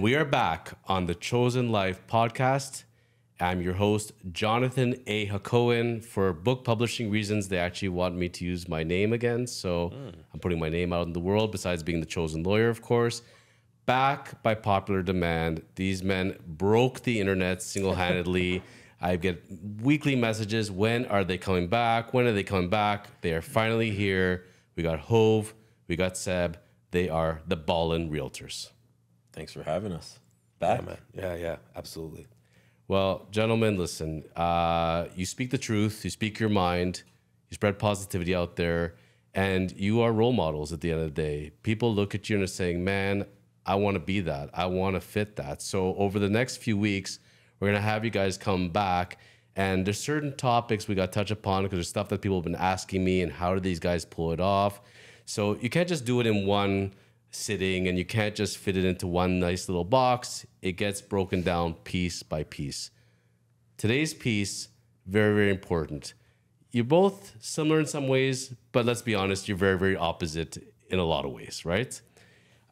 And we are back on the Chosen Life podcast. I'm your host, Jonathan A. Hakohen. For book publishing reasons, they actually want me to use my name again. So I'm putting my name out in the world, besides being the chosen lawyer, of course. Back by popular demand. These men broke the internet single-handedly. I get weekly messages. When are they coming back? When are they coming back? They are finally here. We got Hove. We got Seb. They are the Ballin Realtors. Thanks for having us back. Yeah, man. Yeah, absolutely. Well, gentlemen, listen, you speak the truth, you speak your mind, you spread positivity out there, and you are role models at the end of the day. People look at you and are saying, man, I want to be that. I want to fit that. So over the next few weeks, we're going to have you guys come back, and there's certain topics we got to touch upon because there's stuff that people have been asking me, and how do these guys pull it off? So you can't just do it in one sitting, and you can't just fit it into one nice little box. It gets broken down piece by piece. Today's piece, very, very important. You're both similar in some ways, but let's be honest, you're very, very opposite in a lot of ways, right?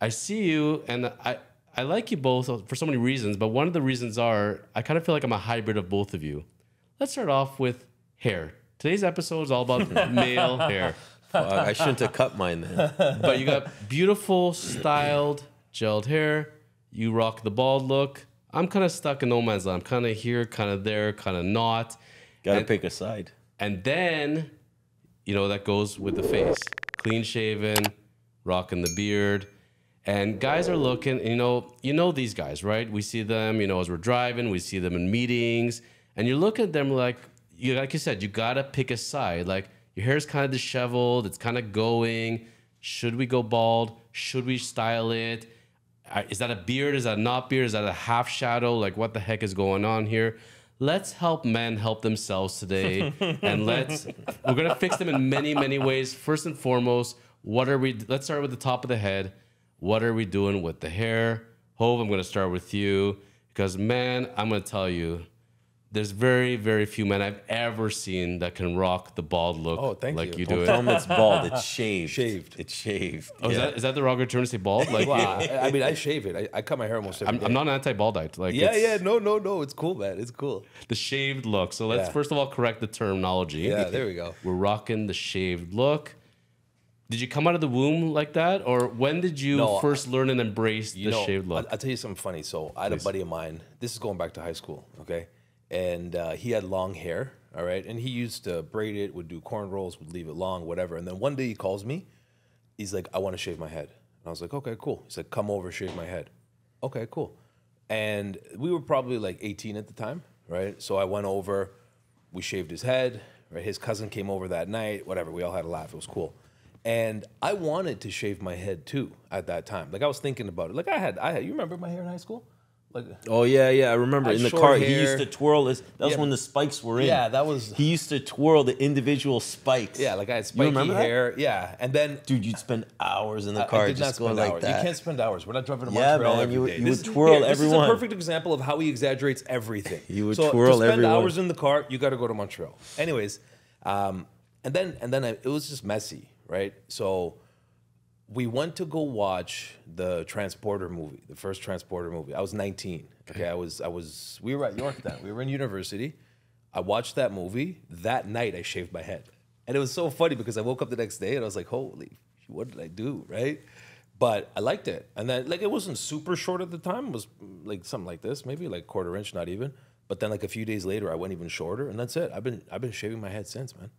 I see you, and I like you both for so many reasons, but one of the reasons are I kind of feel like I'm a hybrid of both of you. Let's start off with hair. Today's episode is all about male hair. I shouldn't have cut mine then. But you got beautiful, styled, gelled hair. You rock the bald look. I'm kind of stuck in no man's land. I'm kind of here, kind of there, kind of not. Gotta pick a side. And then, that goes with the face. Clean shaven, rocking the beard. And guys are looking, you know these guys, right? We see them, as we're driving. We see them in meetings. And you look at them like you said, you got to pick a side. Like, your hair's kind of disheveled. It's kind of going. Should we go bald? Should we style it? Is that a beard? Is that not beard? Is that a half shadow? Like, what the heck is going on here? Let's help men help themselves today. And we're going to fix them in many, many ways. First and foremost, let's start with the top of the head. What are we doing with the hair? Hove, I'm going to start with you. Because, man, I'm going to tell you, there's very, very few men I've ever seen that can rock the bald look like you do it. Tell them it's bald. It's shaved. Shaved. It's shaved. Oh, Yeah. is that the wrong term to say bald? Like, Wow. I mean, I shave it. I cut my hair almost every day. I'm not an anti-baldite. Like, No. It's cool, man. It's cool. the shaved look. So let's Yeah. first of all correct the terminology. Yeah, there we go. We're rocking the shaved look. Did you come out of the womb like that, or when did you first learn and embrace the shaved look? I'll tell you something funny. So I had a buddy of mine. This is going back to high school, okay? And he had long hair, all right? And he used to braid it, would do cornrows, would leave it long, whatever. And then one day he calls me. He's like, I want to shave my head. And I was like, okay, cool. He's like, come over, shave my head. Okay, cool. And we were probably like 18 at the time, right? So I went over, we shaved his head, right? His cousin came over that night, whatever. We all had a laugh. It was cool. And I wanted to shave my head too at that time. Like, I was thinking about it. Like, I had. You remember my hair in high school? Like, Oh, yeah. I remember. In the short car, he hair. used to twirl this. That was Yeah. when the spikes were in. Yeah, that was- He used to twirl the individual spikes. yeah, like I had You spiky remember that? hair. Yeah, and then Dude, you'd spend hours in the car I did not just going spend like hours. that. You can't spend hours. We're not driving to Yeah, Montreal man, every you would- day. you This would is- twirl This is everyone. a perfect example of how he exaggerates everything. You would so twirl to spend everyone. hours in the car, you got to go to Montreal. Anyways, and then it was just messy, right? So we went to go watch the Transporter movie, the first Transporter movie. I was 19. Okay, we were at York then. We were in university. I watched that movie. That night, I shaved my head. And it was so funny because I woke up the next day and I was like, holy, what did I do, right? But I liked it. And then, like, it wasn't super short at the time. It was like something like this, maybe like quarter inch, not even. But then, like, a few days later, I went even shorter, and that's it. I've been shaving my head since, man.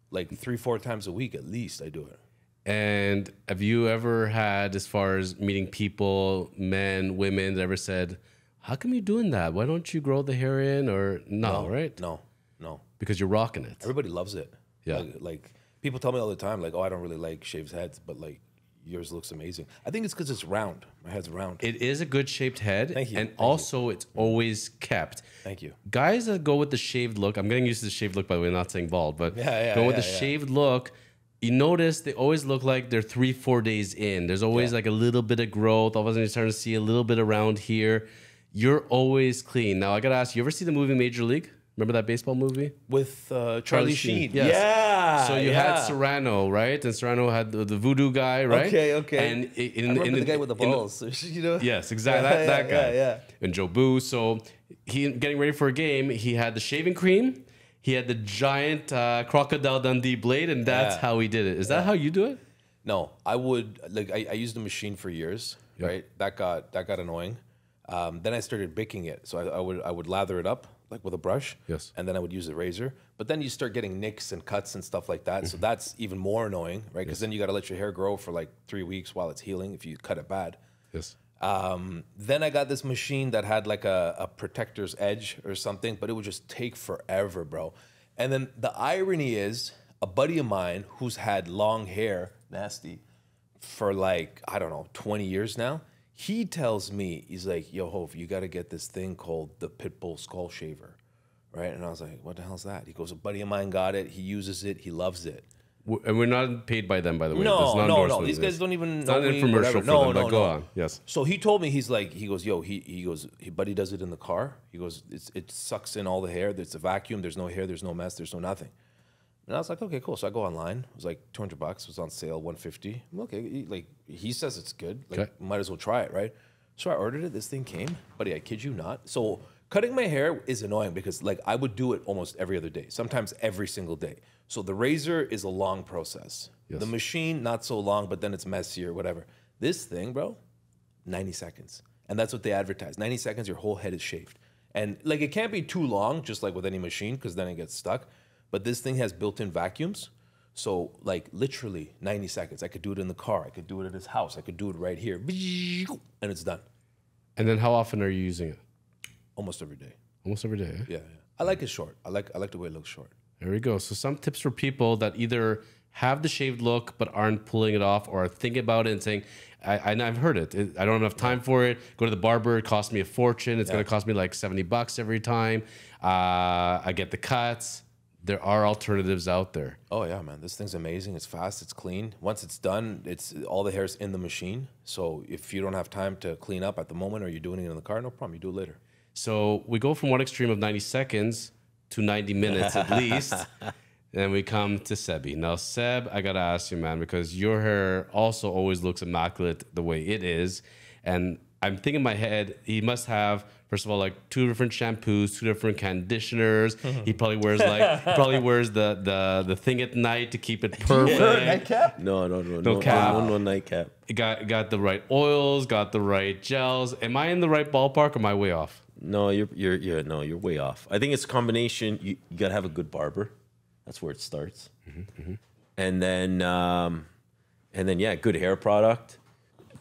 Like 3-4 times a week at least, I do it. And have you ever had, as far as meeting people, men, women, that ever said, how come you're doing that? Why don't you grow the hair in? Or no, right? No. Because you're rocking it. Everybody loves it. Yeah. Like people tell me all the time, like, oh, I don't really like shaved heads, but like yours looks amazing. I think it's because it's round. My head's round. It is a good shaped head. Thank you. And Thank also, it's always kept. Thank you. Guys that go with the shaved look, I'm getting used to the shaved look, by the way, not saying bald, but going with the shaved look, you notice they always look like they're 3-4 days in. There's always like a little bit of growth. All of a sudden, you're starting to see a little bit around here. You're always clean. Now, I got to ask, you ever see the movie Major League? Remember that baseball movie? With Charlie Sheen. Yes. Yeah. So you had Serrano, right? And Serrano had the voodoo guy, right? Okay. And I remember the guy with the balls. You know? Yes, exactly. that guy. Yeah. And Joe Boo. So he getting ready for a game. He had the shaving cream. He had the giant Crocodile Dundee blade, and that's Yeah. how he did it. Is that how you do it? No, I would like I used the machine for years, right? That got annoying. Then I started baking it, so I would lather it up like with a brush, Yes. and then I would use a razor. But then you start getting nicks and cuts and stuff like that, so that's even more annoying, right? Because then you got to let your hair grow for like 3 weeks while it's healing if you cut it bad. Yes. Then I got this machine that had like a protector's edge or something, but it would just take forever, bro. And then the irony is, a buddy of mine who's had long hair, nasty, for like, I don't know, 20 years now, he tells me, he's like, yo, Hov, you got to get this thing called the Pitbull Skull Shaver, right? And I was like, what the hell's that? He goes, a buddy of mine got it. He uses it. He loves it. And we're not paid by them, by the way. No, There's no no. endorsement These of guys this. don't even It's know not an me, infomercial whatever. for No, them, no, but go no. on. Yes. So he told me, he goes, yo, he goes, buddy does it in the car. He goes, it sucks in all the hair. There's a vacuum. There's no hair. There's no mess. There's no nothing. And I was like, okay, cool. So I go online. It was like $200. It was on sale, $150. Okay, he says it's good. Like, Okay. might as well try it, right? So I ordered it. This thing came, buddy. I kid you not. So cutting my hair is annoying because like I would do it almost every other day, sometimes every single day. So the razor is a long process. Yes. The machine not so long, but then it's messier, whatever. This thing, bro, 90 seconds, and that's what they advertise. 90 seconds, your whole head is shaved, and like it can't be too long, just like with any machine, because then it gets stuck. But this thing has built-in vacuums. So like literally 90 seconds. I could do it in the car. I could do it at his house. I could do it right here. And it's done. And then how often are you using it? Almost every day. Almost every day. Eh? Yeah. I like it short. I like the way it looks short. There we go. So some tips for people that either have the shaved look but aren't pulling it off, or are thinking about it and saying, I've heard it. I don't have enough time for it. Go to the barber. It costs me a fortune. It's going to cost me like $70 every time. I get the cuts. There are alternatives out there. Oh yeah, man. This thing's amazing. It's fast. It's clean. Once it's done, it's all the hair's in the machine. So if you don't have time to clean up at the moment or you're doing it in the car, no problem. You do it later. So we go from one extreme of 90 seconds to 90 minutes at least. Then we come to Sebi. Now, Seb, I got to ask you, man, because your hair also always looks immaculate the way it is. And I'm thinking in my head, he must have, first of all, like 2 different shampoos, 2 different conditioners. He probably wears the thing at night to keep it perfect. Nightcap? No cap. No nightcap. Got the right oils, got the right gels. Am I in the right ballpark or am I way off? No, you're way off. I think it's a combination. You gotta have a good barber. That's where it starts. And then yeah, good hair product.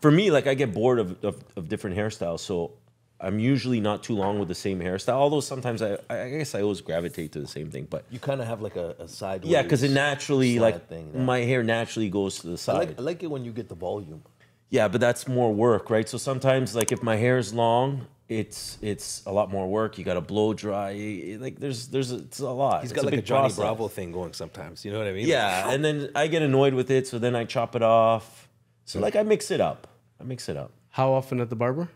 For me, like I get bored of different hairstyles, so I'm usually not too long with the same hairstyle. Although sometimes I guess I always gravitate to the same thing. But You kind of have like a sideways. yeah, because it naturally slant thing, yeah. my hair naturally goes to the side. I like it when you get the volume. Yeah, but that's more work, right? So sometimes, like if my hair is long, it's a lot more work. You got to blow dry. Like it's a lot. He's It's got like a big Johnny process. Bravo thing going sometimes. You know what I mean? Yeah, and then I get annoyed with it, so then I chop it off. So like I mix it up. How often at the barber?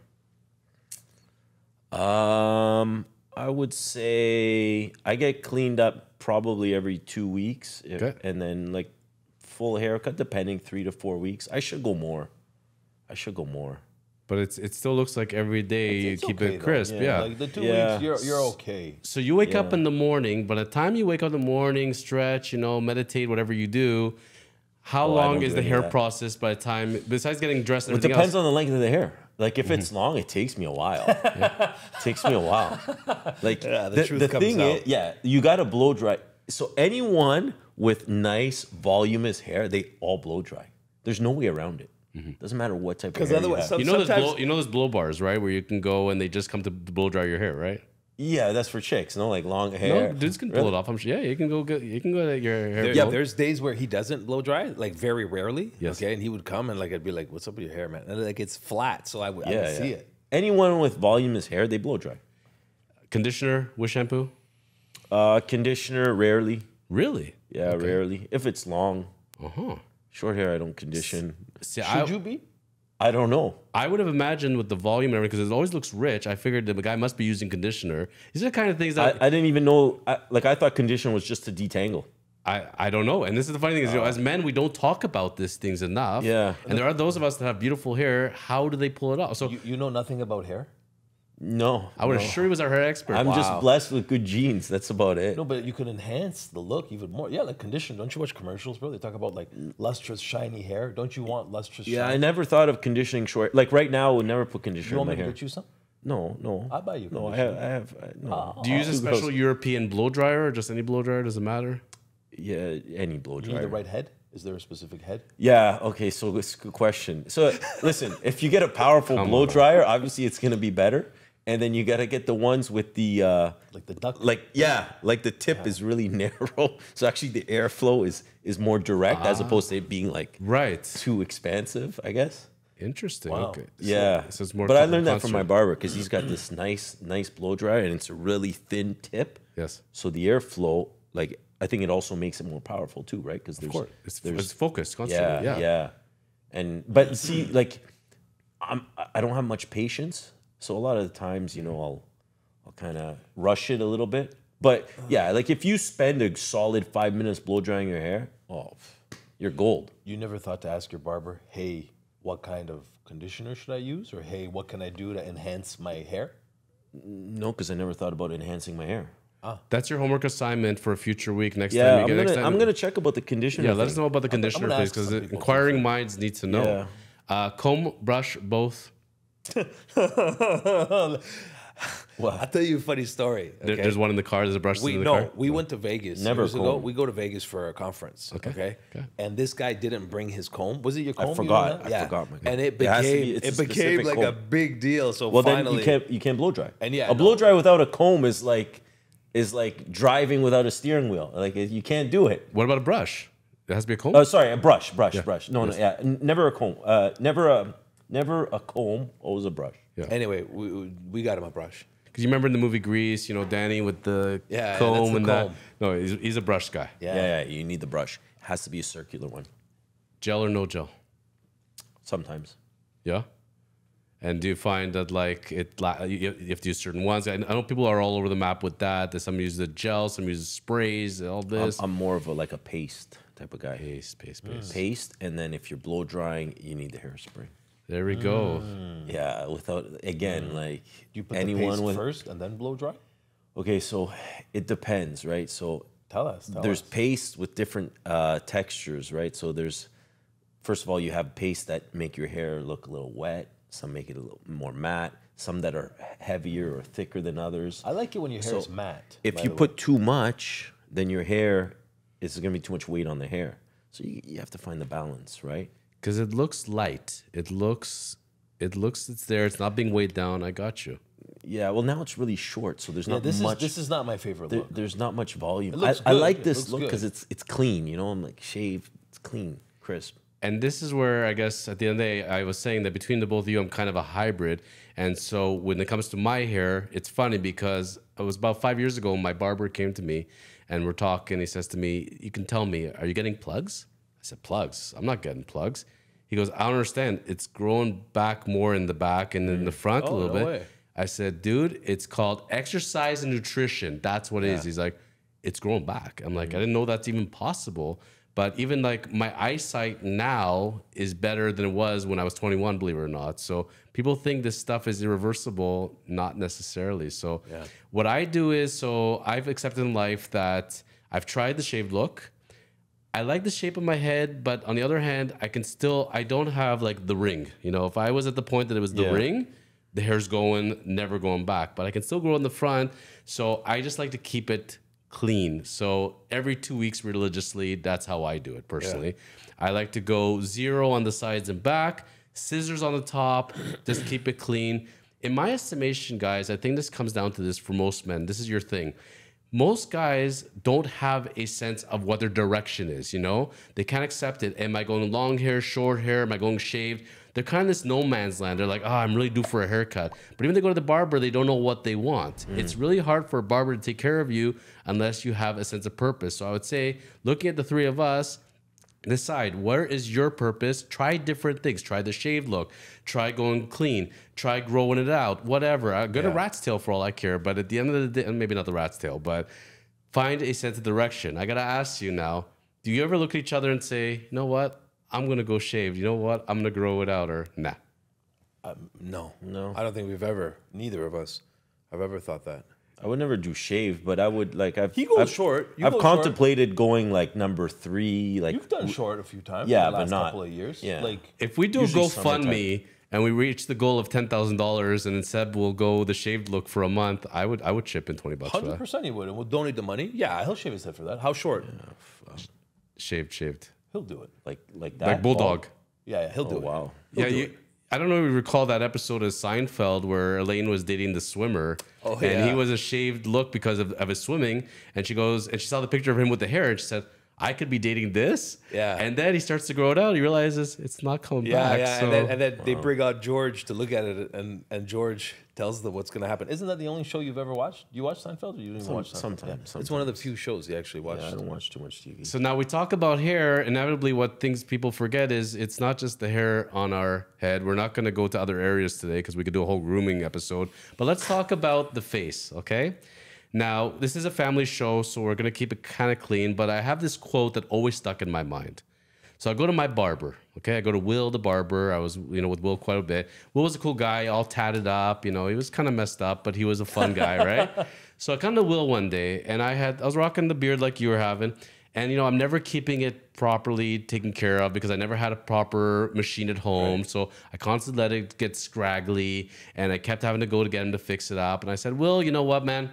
I would say I get cleaned up probably every 2 weeks, Okay. and then like full haircut, depending 3 to 4 weeks. I should go more. But it still looks like every day you It's keep okay, it though. crisp. Yeah. Like the 2 Yeah. weeks, you're okay. So you wake up in the morning. By the time you wake up in the morning, stretch, meditate, whatever you do, how Oh, I long don't is do the any hair of that. process by the time, besides getting dressed and It everything depends else? on the length of the hair. Like if it's long, it takes me a while. It takes me a while. Like the truth comes thing out. is, you got to blow dry. So anyone with nice voluminous hair, they all blow dry. There's no way around it. Doesn't matter what type of hair. 'Cause otherwise, you have. There's blow bars, right? Where you can go and they just come to blow dry your hair, right? Yeah, that's for chicks. No, like long hair. No, dudes can pull it off. I'm sure. Yeah, you can go get your hair. Yeah, blown. there's days where he doesn't blow dry, like very rarely. Yes. Okay, and he would come and like I'd be like, "What's up with your hair, man?" And like it's flat, so I would see it. Anyone with voluminous hair, they blow dry. Conditioner with shampoo. Conditioner, rarely. Really? Yeah, rarely. If it's long. Uh huh. Short hair, I don't condition. See, Should you be? I don't know. I would have imagined with the volume and everything, because it always looks rich. I figured that the guy must be using conditioner. These are the kind of things that I didn't even know. I thought conditioner was just to detangle. I don't know. And this is the funny thing is, as men, we don't talk about these things enough. Yeah. And there are those of us that have beautiful hair. How do they pull it off? So You know nothing about hair? No. I would assure he was our hair expert. I'm just blessed with good genes. That's about it. No, but you can enhance the look even more. Yeah, like condition. Don't you watch commercials, bro? They talk about like lustrous, shiny hair. Don't you want lustrous, Yeah, I shiny? never thought of conditioning short. Like right now, I would never put conditioner You in want my me to hair. get you some? No. I'll buy you No, I conditioner. have. No. Do you use a special European blow dryer or just any blow dryer? Does it matter? Yeah, any blow Do you need dryer. the right head? Is there a specific head? Yeah. Okay. So it's a good question. So listen, if you get a powerful blow dryer, obviously it's gonna be better. And then you gotta get the ones with the Like the duck? like the tip is really narrow. So actually the airflow is more direct as opposed to it being like Right. too expansive, I guess. Interesting. Wow. Okay. Yeah. So it's more but I learned that from my constant. barber because he's got this nice blow dryer and it's a really thin tip. Yes. So the airflow, like I think it also makes it more powerful too, right? Because Of course. It's focused constantly. yeah. And but see, like I don't have much patience, so a lot of the times, you know, I'll kind of rush it a little bit. But yeah, like if you spend a solid 5 minutes blow drying your hair, you're gold. You never thought to ask your barber, hey, what kind of conditioner should I use? Or hey, what can I do to enhance my hair? No, because I never thought about enhancing my hair. That's your homework assignment for a future week. Next Yeah, time you get next time. I'm gonna check about the conditioner. Yeah, let us thing. know about the conditioner, gonna please, ask because some people inquiring minds need to know. Comb, brush, both. I'll tell you a funny story. Okay? There's one in the car. There's a brush in the car. We went to Vegas Never years ago. comb. We go to Vegas for a conference. Okay. And this guy didn't bring his comb. Was it your comb? you forgot. know I that? forgot my comb. And it It has to became be- it's a it became specific like a comb. big deal. So Well, finally, then you can't blow dry. And yeah, a blow no. dry without a comb is like driving without a steering wheel. Like you can't do it. What about a brush? It has to be a comb? Oh, sorry, a brush. No, never a comb. Never a comb. Always a brush. Anyway, we got him a brush. Because you remember in the movie Grease, you know, Danny with the Yeah, comb that's the and comb. that. No, he's a brush guy. Yeah. You need the brush. It has to be a circular one. Gel or no gel? Sometimes. Yeah. And do you find that like you have to use certain ones? I know people are all over the map with that. Some use the gel, some use sprays, all this. I'm more of a paste type of guy. Paste. Paste, and then if you're blow drying, you need the hairspray. There we go. Yeah, without again, like You put anyone the paste with. first and then blow dry? Okay, so it depends, right? So Tell us. there's paste with different textures, right? So there's, first of all, you have paste that make your hair look a little wet. Some make it a little more matte. Some that are heavier or thicker than others. I like it when your hair is matte. If by you the way. put too much, then your hair is going to be too much weight on the hair. So you have to find the balance, right? Because it looks light. It looks it's there. It's not being weighed down. I got you. Yeah. Well, now it's really short, so there's Yeah, not this much. is not my favorite look. There's not much volume. looks I good. like It this looks look because good. it's clean. You know, I'm like shaved. It's clean, crisp. And this is where I guess at the end of the day, I was saying that between the both of you, I'm kind of a hybrid. And so when it comes to my hair, it's funny because it was about 5 years ago, my barber came to me and we're talking. He says to me, you can tell me, are you getting plugs? I said, plugs? I'm not getting plugs. He goes, I don't understand. It's growing back more in the back and in the front a Oh, little no bit. way. I said, dude, it's called exercise and nutrition. That's what it is. He's like, it's growing back. I'm like, I didn't know that's even possible. But even like my eyesight now is better than it was when I was 21, believe it or not. So people think this stuff is irreversible, not necessarily. So what I do is, so I've accepted in life that I've tried the shaved look. I like the shape of my head, but on the other hand, I don't have like the ring. You know, if I was at the point that it was the ring, the hair's going, never going back, but I can still grow in the front. So I just like to keep it clean. So every 2 weeks religiously, that's how I do it personally. I like to go 0 on the sides and back, scissors on the top, just keep it clean. In my estimation, guys, I think this comes down to this for most men. This is your thing. Most guys don't have a sense of what their direction is, you know? They can't accept it. Am I going long hair, short hair? Am I going shaved? They're kind of this no man's land. They're like, oh, I'm really due for a haircut. But even they go to the barber, they don't know what they want. It's really hard for a barber to take care of you unless you have a sense of purpose. So I would say, looking at the three of us, Decide where is your purpose. Try different things. Try the shaved look. Try going clean. Try growing it out. Whatever. I go to rat's tail for all I care. But at the end of the day, and maybe not the rat's tail, but find a sense of direction. I gotta ask you now: do you ever look at each other and say, "You know what? I'm gonna go shaved. You know what? I'm gonna grow it out," or nah? No. No. I don't think neither of us have ever thought that. I would never do shave, but I would like He goes I've, short. You I've go short. contemplated going like number 3. Like You've done short a few times. Yeah, in the last but not- couple of years. yeah. Like If we do a Usually GoFundMe and we reach the goal of $10,000, and instead we'll go the shaved look for a month, I would chip in $20 for that. 100% he would, and we'll donate the money. Yeah, he'll shave his head for that. How short? Shaved. He'll do it. like that. Like Bulldog. Yeah, he'll do Oh, it. wow. Yeah, I don't know if you recall that episode of Seinfeld where Elaine was dating the swimmer. Oh, And yeah. he was a shaved look because of his swimming. And she goes, and she saw the picture of him with the hair, and she said, I could be dating this. Yeah. And then he starts to grow it out. He realizes it's not coming Yeah, back. yeah, So and then they bring out George to look at it, and George tells them what's going to happen. Isn't that the only show you've ever watched? You watch Seinfeld, or you didn't even watch Seinfeld? sometimes, It's one of the few shows you actually watch. Yeah, I don't watch too much TV. So now we talk about hair. Inevitably, what things people forget is it's not just the hair on our head. We're not going to go to other areas today because we could do a whole grooming episode. But let's talk about the face, okay? Now, this is a family show, so we're going to keep it kind of clean. But I have this quote that always stuck in my mind. So I go to my barber, okay? I go to Will the barber. I was, with Will quite a bit. Will was a cool guy, all tatted up. He was kind of messed up, but he was a fun guy, right? So I come to Will one day, and I was rocking the beard like you were having. And, I'm never keeping it properly taken care of because I never had a proper machine at home. Right. So I constantly let it get scraggly, and I kept having to go to get him to fix it up. And I said, Will, you know what, man?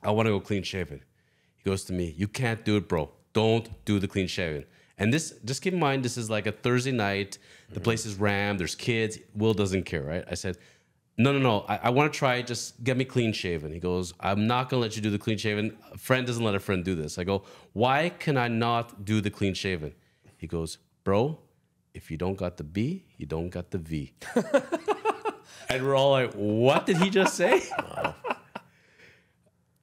I want to go clean shaven. He goes to me, you can't do it, bro. Don't do the clean shaven. And this, just keep in mind, this is like a Thursday night. The place is rammed. There's kids. Will doesn't care, right? I said, no. I want to try it. Just get me clean shaven. He goes, I'm not going to let you do the clean shaven. A friend doesn't let a friend do this. I go, why can I not do the clean shaven? He goes, bro, if you don't got the B, you don't got the V. And we're all like, what did he just say?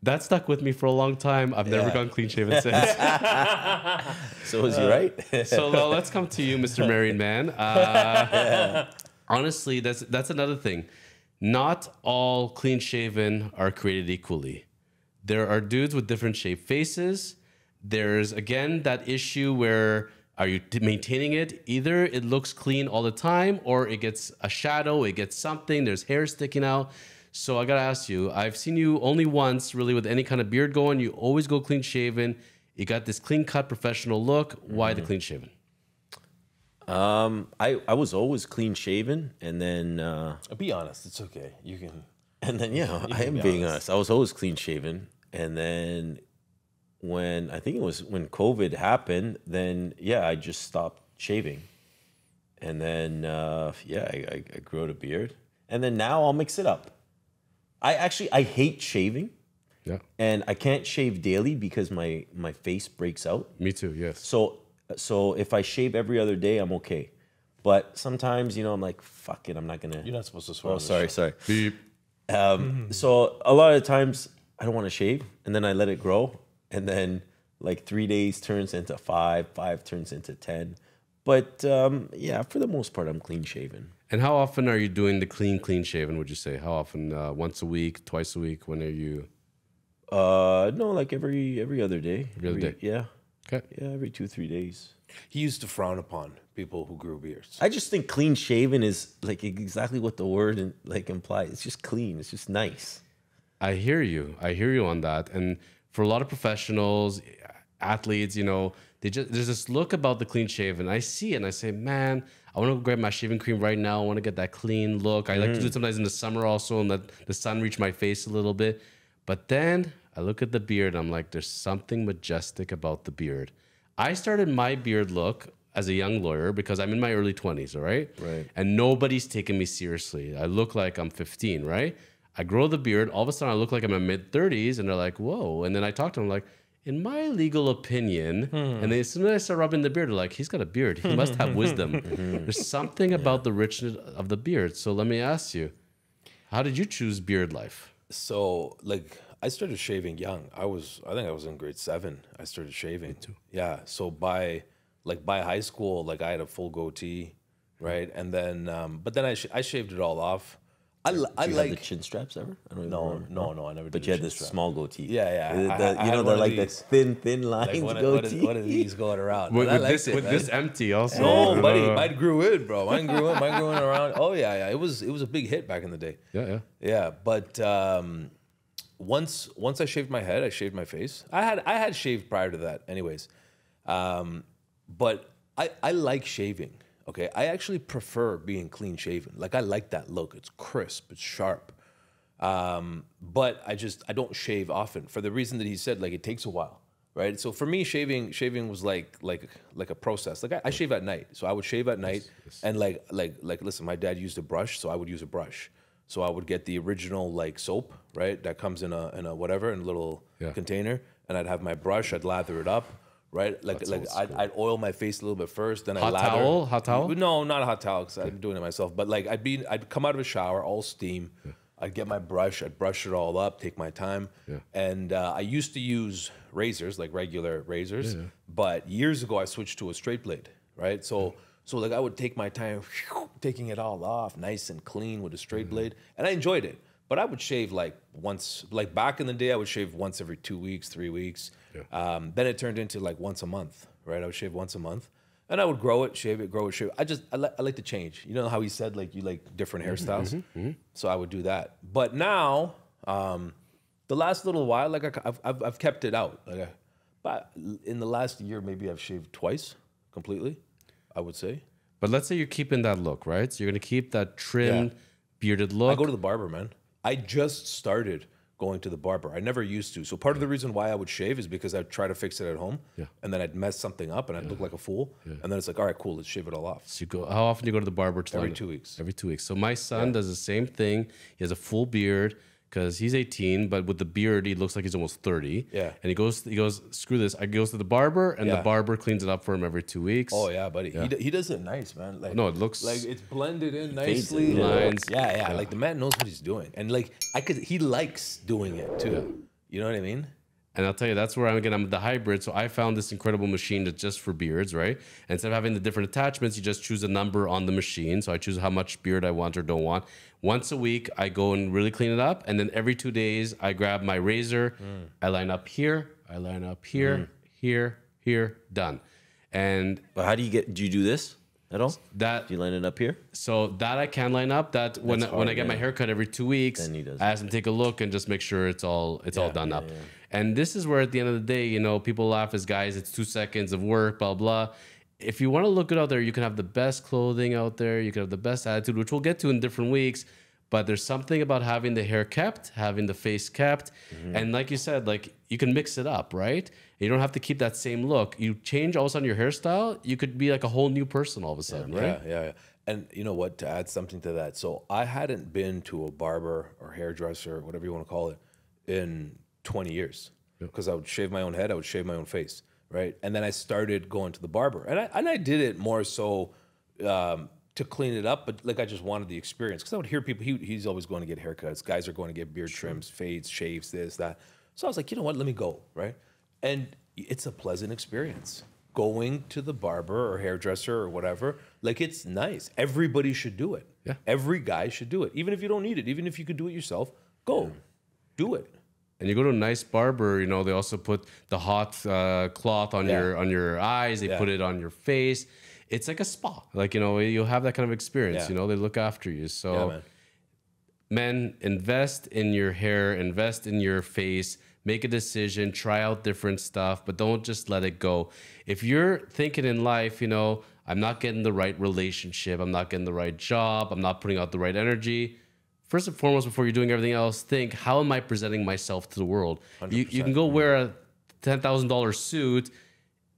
That stuck with me for a long time. I've never gone clean shaven since. So was you right? So let's come to you, Mr. Married Man. Honestly, that's another thing. Not all clean shaven are created equally. There are dudes with different shaped faces. There's, again, that issue where are you maintaining it? Either it looks clean all the time or it gets a shadow, it gets something, there's hair sticking out. So I gotta ask you, I've seen you only once really with any kind of beard going. You always go clean shaven. You got this clean cut professional look. Why the clean shaven? I was always clean shaven, and then Be honest, it's okay. You can. I am be being honest. honest. I was always clean shaven, and then when I think it was when COVID happened, then I just stopped shaving, and then I grew out a beard, and then now I'll mix it up. I hate shaving. Yeah, And I can't shave daily because my face breaks out. me too. Yes. So if I shave every other day, I'm okay. But sometimes, I'm like, fuck it, I'm not gonna. You're not supposed to swear. Oh, on this sorry. Beep. So a lot of times I don't want to shave, and then I let it grow, and then like 3 days turns into 5, 5 turns into 10. But for the most part, I'm clean shaven. And how often are you doing the clean shaven? Would you say how often? Once a week, twice a week? When are you? No, like every other day. Every other day? Yeah. Okay. Yeah, every 2-3 days. He used to frown upon people who grew beards. I just think clean shaven is like exactly what the word implies. It's just clean. It's just nice. I hear you. I hear you on that. And for a lot of professionals, athletes, there's this look about the clean shaven. I see it and I say, man, I want to grab my shaving cream right now. I want to get that clean look. I like to do it sometimes in the summer also and let the sun reach my face a little bit. But then I look at the beard. I'm like, there's something majestic about the beard. I started my beard look as a young lawyer because I'm in my early 20s, all right? Right. And nobody's taking me seriously. I look like I'm 15, right? I grow the beard. All of a sudden, I look like I'm in my mid-30s, and they're like, whoa. And then I talk to them like, in my legal opinion, and then as soon as I start rubbing the beard, they're like, he's got a beard. He must have wisdom. There's something about the richness of the beard. So let me ask you, how did you choose beard life? So, I started shaving young. I think I was in grade 7. I started shaving. Me too. Yeah. So by like by high school, like I had a full goatee, right? And then, but then I shaved it all off. I Do you have the like chin straps ever? I don't even no, remember. no, no, I never. But did you had chin this strap. small goatee. Yeah, yeah. The- I you had know, one they're of like the these. thin lines Like goatee. one of these going around. With, And I with liked this it, with man. this empty also. No, buddy, mine grew in, bro. Mine grew in around. Oh yeah. It was a big hit back in the day. Yeah. Yeah, but once I shaved my head, I shaved my face. I had shaved prior to that, anyways. But I like shaving. Okay, I actually prefer being clean shaven. Like I like that look. It's crisp. It's sharp. But I don't shave often for the reason that he said. Like it takes a while, right? So for me, shaving was like a process. Like I shave at night, so I would shave at night, and like listen, my dad used a brush, so I would use a brush. So I would get the original like soap, right? That comes in a whatever in a little container, and I'd have my brush. I'd lather it up, right? Like I'd oil my face a little bit first, then Hot I lather. towel? Hot towel? No, not a hot towel because I'm doing it myself. But like I'd come out of a shower, all steam. I'd get my brush. I'd brush it all up, take my time. And I used to use razors, like regular razors. But years ago, I switched to a straight blade, right? So like I would take my time, taking it all off, nice and clean with a straight blade, and I enjoyed it. But I would shave like once, like back in the day, I would shave once every 2 weeks, 3 weeks. Then it turned into like once a month, right? I would shave once a month, and I would grow it, shave it, grow it, shave it. I like to change. You know how he said like you like different hairstyles, so I would do that. But now, the last little while, like I've kept it out. But in the last year, maybe I've shaved twice completely. I would say. But let's say you're keeping that look, right? So you're gonna keep that trimmed, bearded look. I go to the barber, man. I just started going to the barber. I never used to. So part of the reason why I would shave is because I'd try to fix it at home, and then I'd mess something up, and I'd look like a fool. And then it's like, all right, cool, let's shave it all off. So you go. How often do you go to the barber? Every 2 weeks. Every 2 weeks. So my son does the same thing. He has a full beard because he's 18, but with the beard, he looks like he's almost 30. Yeah. And he goes, screw this. I goes to the barber, and the barber cleans it up for him every 2 weeks. Oh yeah, buddy. He does it nice, man. Like No, it looks like it's blended in fades nicely. it, lines. Yeah. Like the man knows what he's doing, and like he likes doing it too. You know what I mean? And I'll tell you, that's where I'm the hybrid. So I found this incredible machine that's just for beards, right? And instead of having the different attachments, you just choose a number on the machine. So I choose how much beard I want or don't want. Once a week, I go and really clean it up. And then every 2 days, I grab my razor. I line up here. I line up here, here, done. And But how do you do this at all? that Do you line it up here? So that I can line up. That when hard, I get my hair cut every 2 weeks, Then he does I ask him to take a look and just make sure it's all done up. And this is where at the end of the day, you know, people laugh as guys. It's 2 seconds of work, blah blah. If you want to look good out there, you can have the best clothing out there. You can have the best attitude, which we'll get to in different weeks. But there's something about having the hair kept, having the face kept, and like you said, like you can mix it up, right? You don't have to keep that same look. You change all of a sudden your hairstyle, you could be like a whole new person all of a sudden, right? Yeah. And you know what? To add something to that, so I hadn't been to a barber or hairdresser, whatever you want to call it, in 20 years because I would shave my own head, I would shave my own face, right? And then I started going to the barber, and I did it more so to clean it up, but like I just wanted the experience because I would hear people. He's always going to get haircuts. Guys are going to get beard trims, fades, shaves, this, that. So I was like, you know what? Let me go, right? And it's a pleasant experience. Going to the barber or hairdresser or whatever, like it's nice. Everybody should do it. Yeah. Every guy should do it. Even if you don't need it, even if you could do it yourself, go. Do it. And you go to a nice barber, you know, they also put the hot cloth on your eyes. They put it on your face. It's like a spa. Like, you know, you'll have that kind of experience. Yeah. You know, they look after you. So, man. men, invest in your hair, invest in your face, make a decision, try out different stuff, but don't just let it go. If you're thinking in life, you know, I'm not getting the right relationship, I'm not getting the right job, I'm not putting out the right energy. First and foremost, before you're doing everything else, think, how am I presenting myself to the world? You can go wear a $10,000 suit,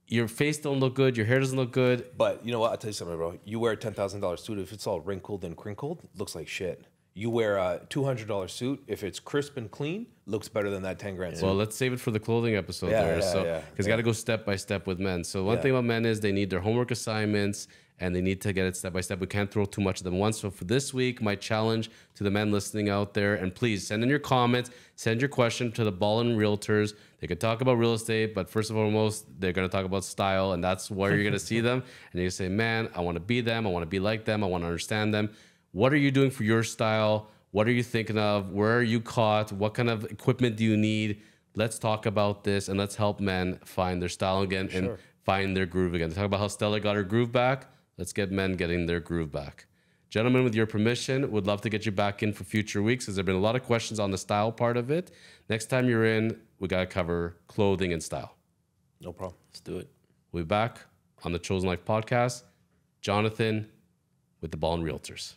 your face don't look good, your hair doesn't look good. But you know what? I'll tell you something, bro. You wear a $10,000 suit, if it's all wrinkled and crinkled, it looks like shit. You wear a $200 suit, if it's crisp and clean, looks better than that 10 grand suit. Well, let's save it for the clothing episode Yeah, because got to go step by step with men. So one thing about men is they need their homework assignments and they need to get it step by step. We can't throw too much at them once. So for this week, my challenge to the men listening out there, and please send in your comments, send your question to the Ballin Realtors. They could talk about real estate, but first and foremost, they're going to talk about style, and that's where you're going to see them. And you say, man, I want to be them. I want to be like them. I want to understand them. What are you doing for your style? What are you thinking of? Where are you caught? What kind of equipment do you need? Let's talk about this, and let's help men find their style again and find their groove again. Talk about how Stella got her groove back. Let's get men getting their groove back. Gentlemen, with your permission, would love to get you back in for future weeks, because there have been a lot of questions on the style part of it. Next time you're in, we got to cover clothing and style. No problem. Let's do it. We'll be back on the Chosen Life podcast. Jonathan with the Ballin Realtors.